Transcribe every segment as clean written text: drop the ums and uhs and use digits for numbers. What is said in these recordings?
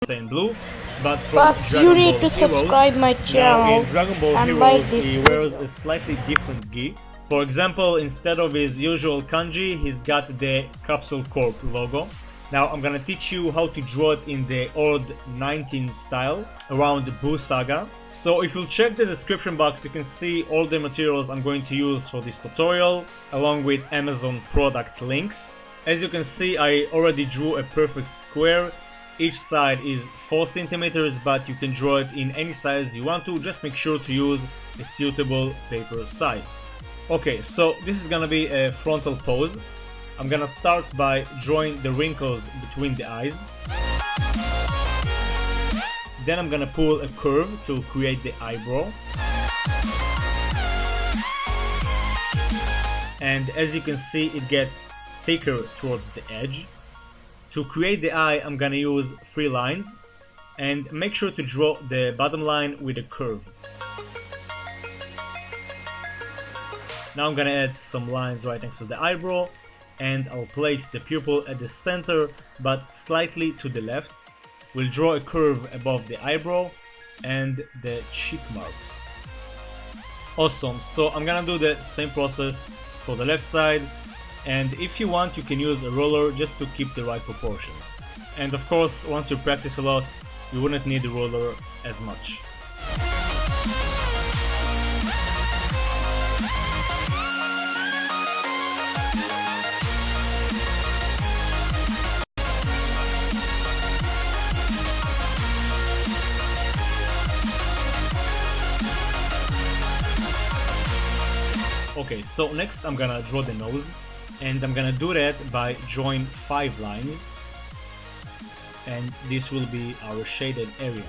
Saiyan Blue, but from First, Dragon you need Ball to subscribe Heroes. my Now channel in Dragon Ball and Heroes, like this he video. wears a slightly different gi. For example, instead of his usual kanji, he's got the Capsule Corp logo. Now I'm gonna teach you how to draw it in the old 19 style around Buu Saga. So if you check the description box, you can see all the materials I'm going to use for this tutorial, along with Amazon product links. As you can see, I already drew a perfect square. Each side is 4 centimeters, but you can draw it in any size you want to. Just make sure to use a suitable paper size. Okay, so this is gonna be a frontal pose. I'm gonna start by drawing the wrinkles between the eyes. Then I'm gonna pull a curve to create the eyebrow. And as you can see, it gets thicker towards the edge. To create the eye, I'm gonna use 3 lines, and make sure to draw the bottom line with a curve. Now I'm gonna add some lines right next to the eyebrow, and I'll place the pupil at the center but slightly to the left. We'll draw a curve above the eyebrow and the cheek marks. Awesome, so I'm gonna do the same process for the left side, and if you want you can use a roller just to keep the right proportions. And of course, once you practice a lot, you wouldn't need the roller as much. Okay, so next I'm gonna draw the nose, and I'm gonna do that by drawing 5 lines, and this will be our shaded area.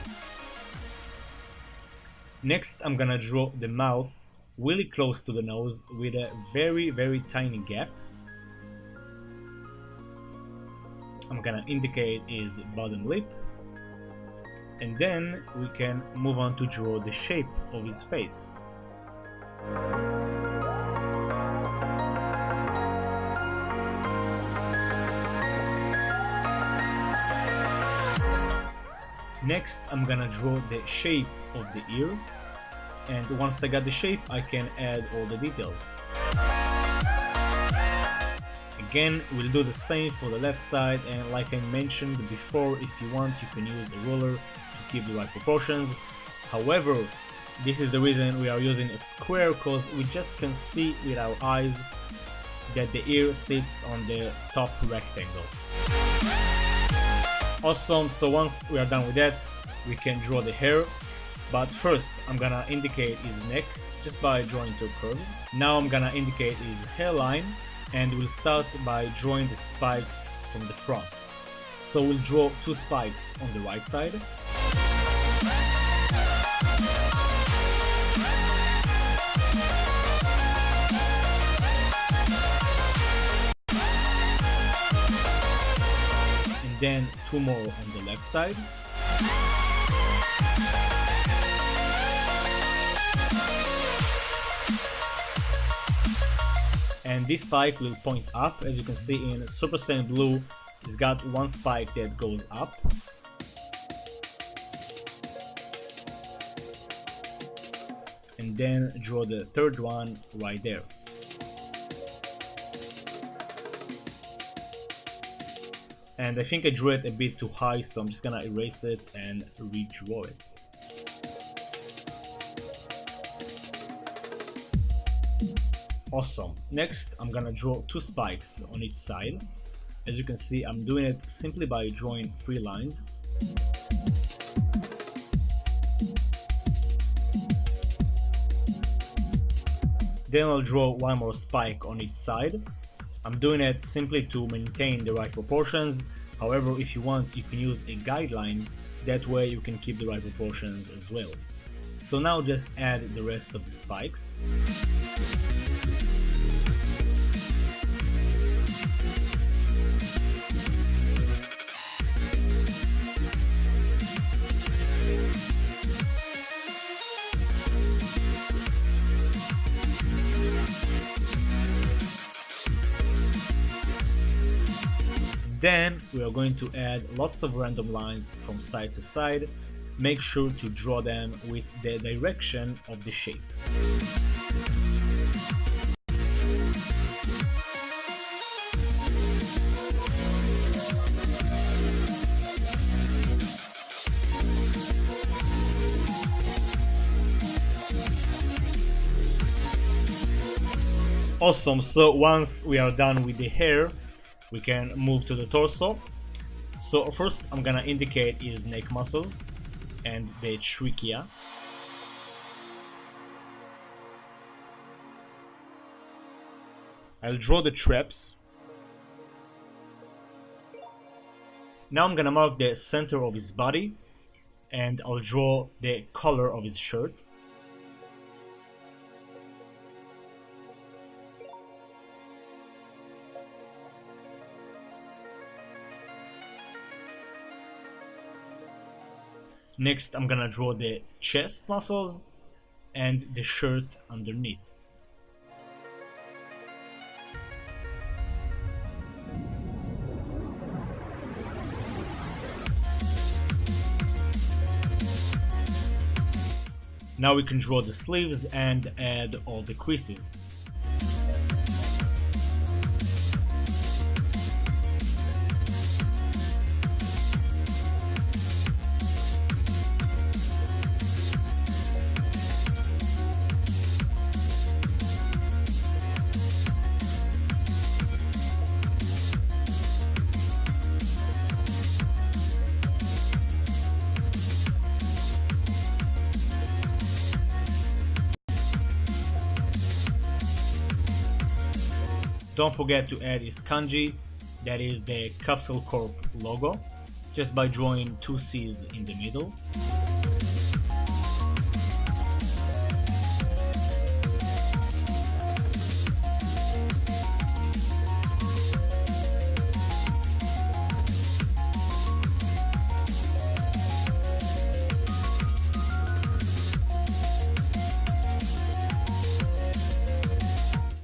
Next I'm gonna draw the mouth really close to the nose with a very tiny gap. I'm gonna indicate his bottom lip, and then we can move on to draw the shape of his face. Next, I'm gonna draw the shape of the ear, and once I got the shape, I can add all the details. Again, we'll do the same for the left side, and like I mentioned before, if you want, you can use a ruler to keep the right proportions. However, this is the reason we are using a square, because we just can see with our eyes that the ear sits on the top rectangle. Awesome, so once we are done with that, we can draw the hair. But first, I'm gonna indicate his neck just by drawing 2 curves. Now I'm gonna indicate his hairline, and we'll start by drawing the spikes from the front. So we'll draw 2 spikes on the right side. Then 2 more on the left side. And this spike will point up. As you can see in Super Saiyan Blue, it's got 1 spike that goes up. And then draw the 3rd one right there. And I think I drew it a bit too high, so I'm just gonna erase it and redraw it. Awesome. Next, I'm gonna draw 2 spikes on each side. As you can see, I'm doing it simply by drawing 3 lines. Then I'll draw 1 more spike on each side. I'm doing it simply to maintain the right proportions. However, if you want, you can use a guideline. That way you can keep the right proportions as well. So now just add the rest of the spikes. then we are going to add lots of random lines from side to side. Make sure to draw them with the direction of the shape. Awesome, so once we are done with the hair, we can move to the torso. So first I'm gonna indicate his neck muscles and the trachea. I'll draw the traps. Now I'm gonna mark the center of his body and I'll draw the color of his shirt. Next, I'm gonna draw the chest muscles and the shirt underneath. Now we can draw the sleeves and add all the creases. Don't forget to add his kanji, that is the Capsule Corp logo, just by drawing two C's in the middle.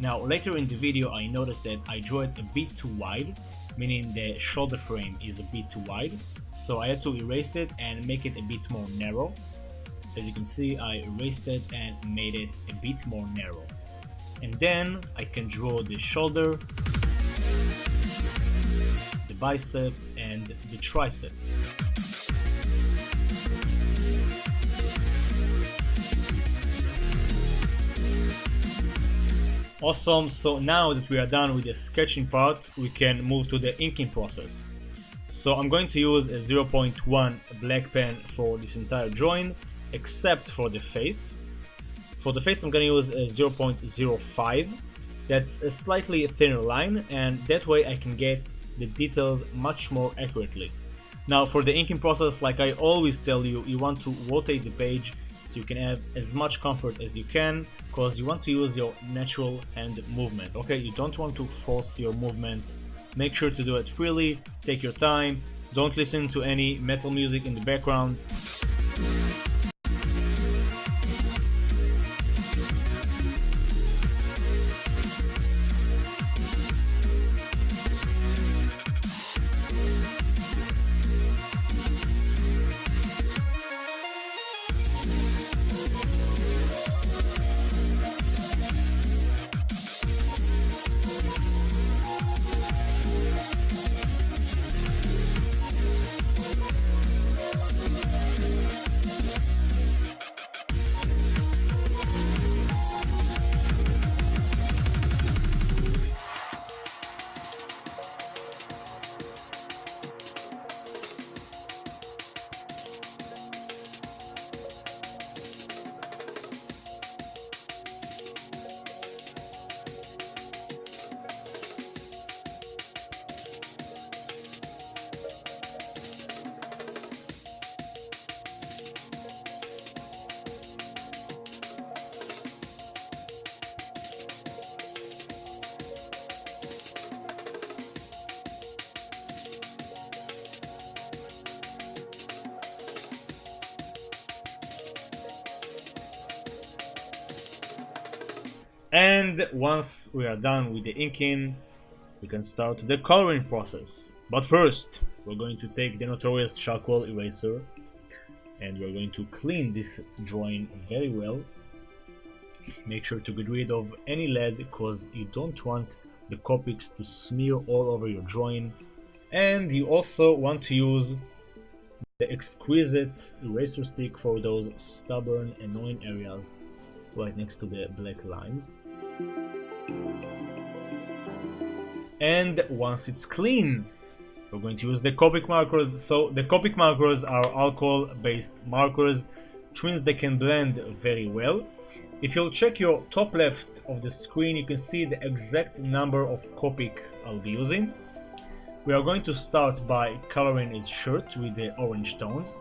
Now later in the video I noticed that I drew it a bit too wide, meaning the shoulder frame is a bit too wide, so I had to erase it and make it a bit more narrow. As you can see, I erased it and made it a bit more narrow. And then I can draw the shoulder, the bicep and the tricep. Awesome, so now that we are done with the sketching part, we can move to the inking process. So I'm going to use a 0.1 black pen for this entire drawing, except for the face. For the face I'm going to use a 0.05. That's a slightly thinner line, and that way I can get the details much more accurately. Now for the inking process, like I always tell you, you want to rotate the page so you can have as much comfort as you can, because you want to use your natural hand movement. Okay, you don't want to force your movement. Make sure to do it freely, take your time, don't listen to any metal music in the background. And once we are done with the inking, we can start the coloring process. But first, we're going to take the notorious charcoal eraser and we're going to clean this drawing very well. Make sure to get rid of any lead because you don't want the Copics to smear all over your drawing, and you also want to use the exquisite eraser stick for those stubborn, annoying areas right next to the black lines. And once it's clean, we're going to use the Copic markers. So the Copic markers are alcohol-based markers, which means they can blend very well. If you'll check your top left of the screen, you can see the exact number of Copic I'll be using. We are going to start by coloring his shirt with the orange tones.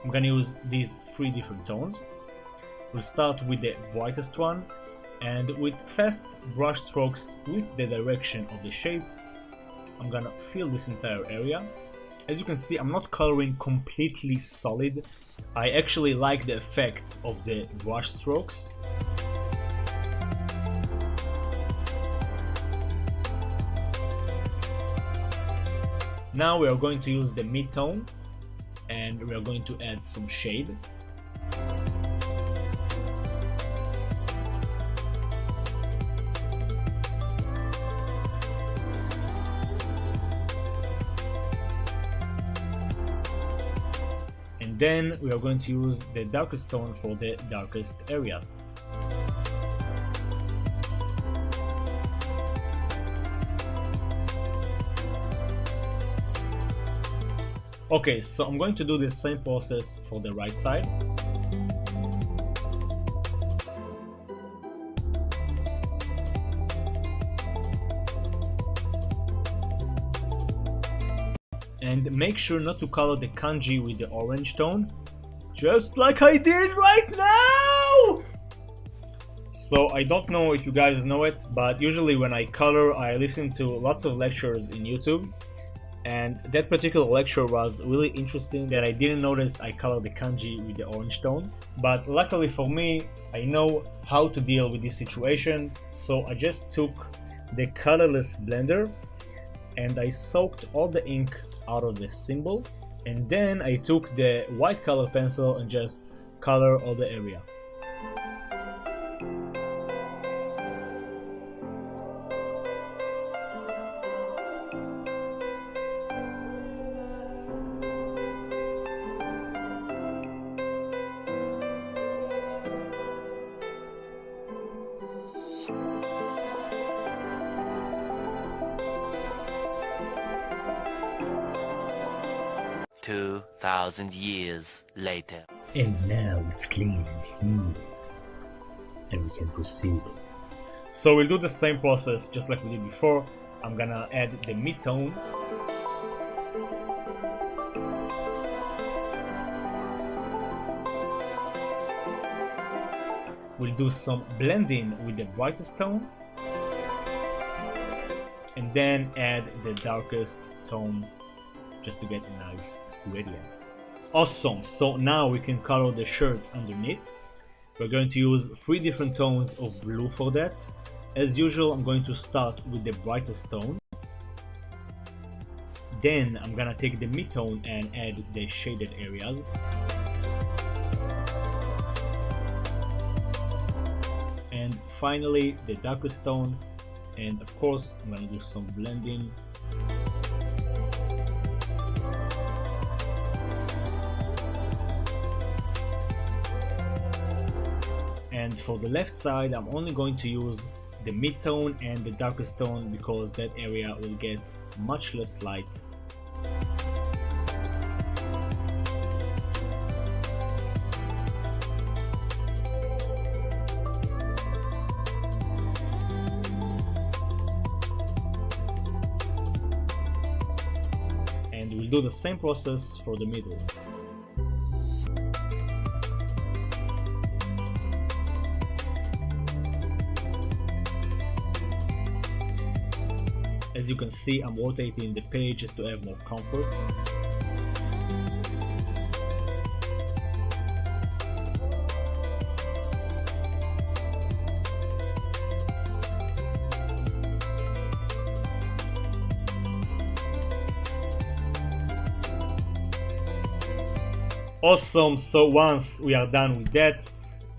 I'm going to use these 3 different tones. We'll start with the brightest one, and with fast brush strokes with the direction of the shape, I'm gonna fill this entire area. As you can see, I'm not coloring completely solid. I actually like the effect of the brush strokes. Now we are going to use the mid-tone and we are going to add some shade. And then we are going to use the darkest tone for the darkest areas. Okay, so I'm going to do the same process for the right side. And make sure not to color the kanji with the orange tone, just like I did right now! So I don't know if you guys know it, but usually when I color, I listen to lots of lectures in YouTube. And that particular lecture was really interesting that I didn't notice I colored the kanji with the orange tone. But luckily for me, I know how to deal with this situation. So I just took the colorless blender and I soaked all the ink out of the symbol. And then I took the white color pencil and just color all the area. "2,000 years later." And now it's clean and smooth, and we can proceed. So we'll do the same process just like we did before. I'm gonna add the mid-tone. We'll do some blending with the brightest tone. And then add the darkest tone just to get a nice gradient. Awesome, so now we can color the shirt underneath. We're going to use 3 different tones of blue for that. As usual, I'm going to start with the brightest tone. Then I'm gonna take the mid-tone and add the shaded areas. And finally the darkest tone, and of course I'm gonna do some blending. And for the left side, I'm only going to use the mid-tone and the darkest tone because that area will get much less light. And we'll do the same process for the middle. As you can see, I'm rotating the page just to have more comfort. Awesome, so once we are done with that,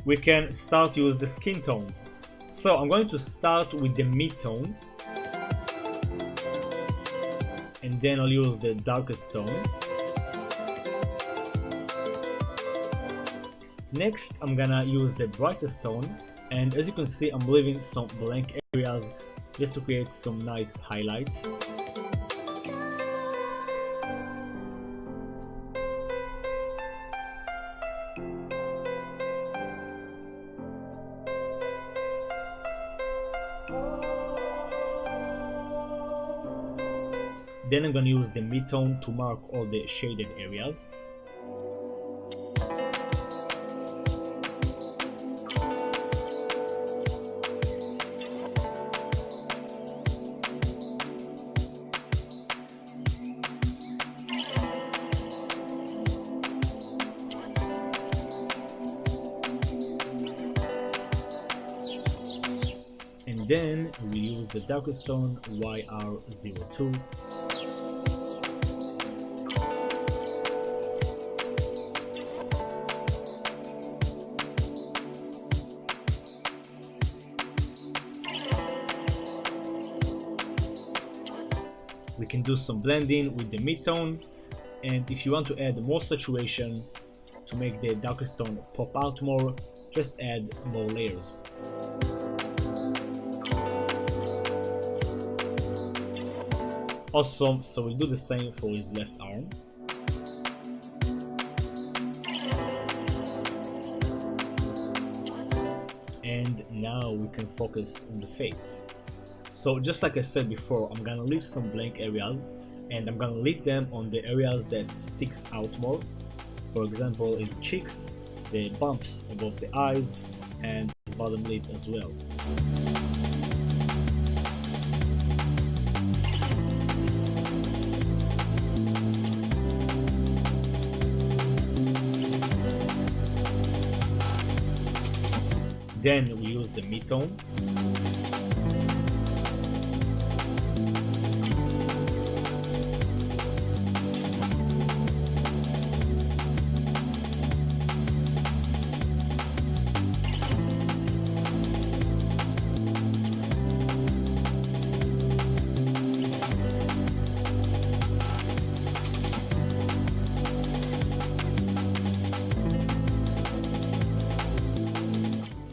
we can start use the skin tones. So I'm going to start with the mid-tone, and then I'll use the darkest tone. Next, I'm gonna use the brightest tone, and as you can see, I'm leaving some blank areas just to create some nice highlights. Then I'm gonna use the mid-tone to mark all the shaded areas. And then we use the darkest tone YR02. We can do some blending with the mid-tone, and if you want to add more saturation to make the darkest tone pop out more, just add more layers. Awesome, so we'll do the same for his left arm. And now we can focus on the face. So just like I said before, I'm gonna leave some blank areas, and I'm gonna leave them on the areas that sticks out more. For example, his cheeks, the bumps above the eyes, and his bottom lip as well. Then we use the mid-tone.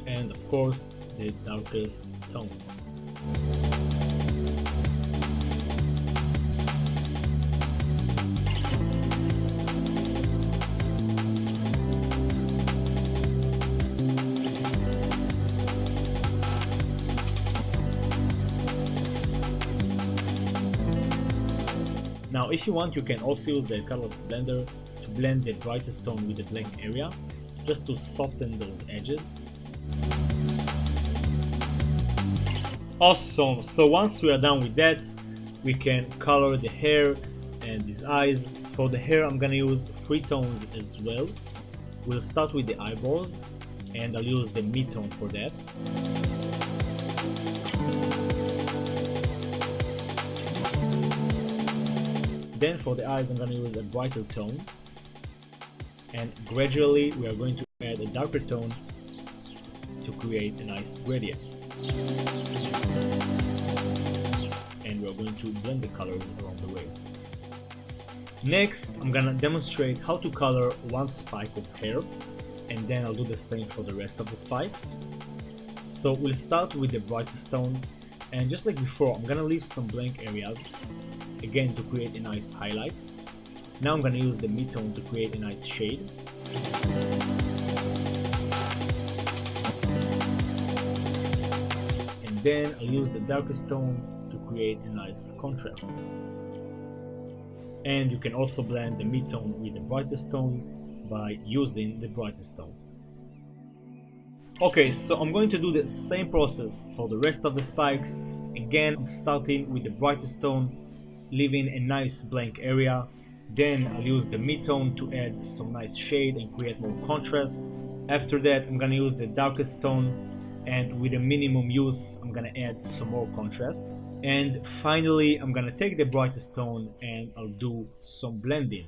And of course, the darkest tone. Now if you want, you can also use the colorless blender to blend the brightest tone with the blank area, just to soften those edges. Awesome, so once we are done with that, we can color the hair and his eyes. For the hair, I'm gonna use 3 tones as well. We'll start with the eyebrows, and I'll use the mid-tone for that. Then for the eyes, I'm gonna use a brighter tone, and gradually we are going to add a darker tone to create a nice gradient. And we're going to blend the colors along the way. Next, I'm gonna demonstrate how to color one spike of hair, and then I'll do the same for the rest of the spikes. So we'll start with the brightest tone, and just like before, I'm gonna leave some blank areas, again to create a nice highlight. Now I'm gonna use the mid-tone to create a nice shade. And then I'll use the darkest tone to create a nice contrast. And you can also blend the mid-tone with the brightest tone by using the brightest tone. Okay, so I'm going to do the same process for the rest of the spikes. Again, I'm starting with the brightest tone, leaving a nice blank area. Then I'll use the mid-tone to add some nice shade and create more contrast. After that, I'm gonna use the darkest tone, and with a minimum use, I'm gonna add some more contrast. And finally, I'm gonna take the brightest tone and I'll do some blending.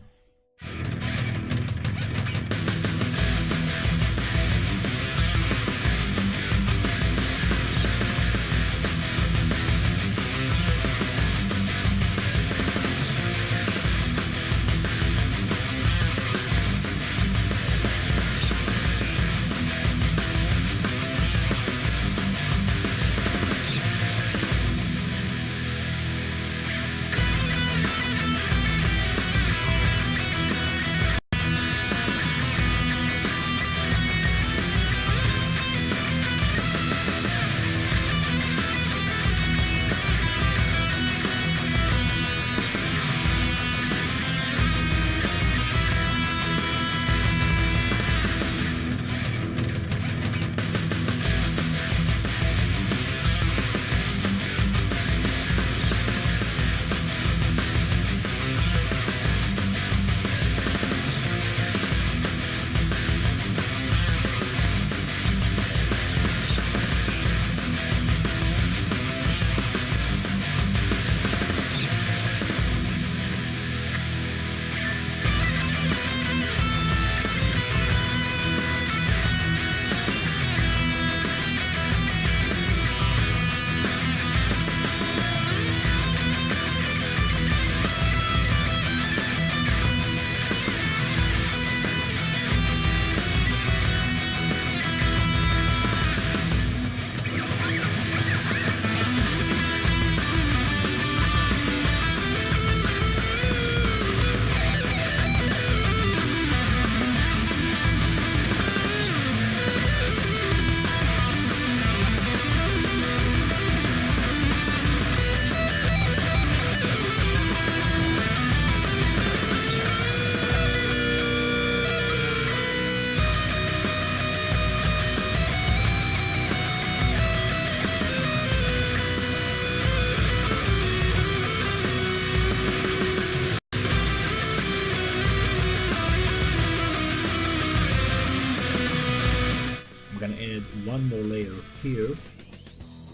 add one more layer here.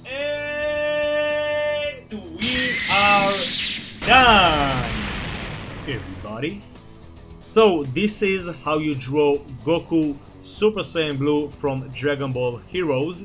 And we are done, everybody. So this is how you draw Goku Super Saiyan Blue from Dragon Ball Heroes.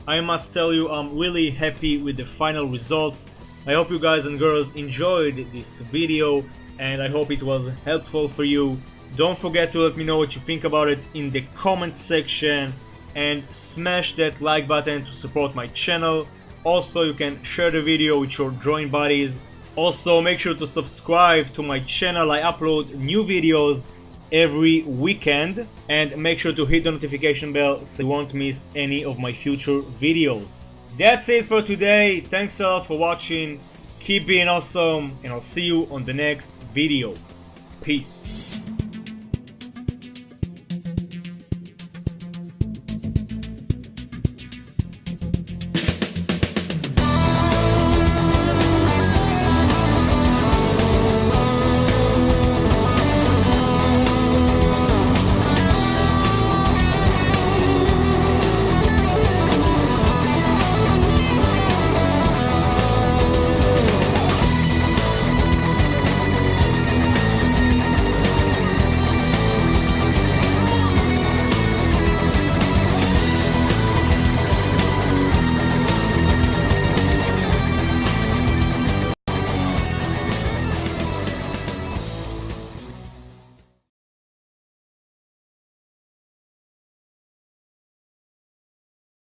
I must tell you, I'm really happy with the final results. I hope you guys and girls enjoyed this video, and I hope it was helpful for you. Don't forget to let me know what you think about it in the comment section, and smash that like button to support my channel. Also, you can share the video with your drawing buddies. Also, make sure to subscribe to my channel. I upload new videos every weekend, and make sure to hit the notification bell so you won't miss any of my future videos. That's it for today. Thanks a lot for watching. Keep being awesome, and I'll see you on the next video. Peace.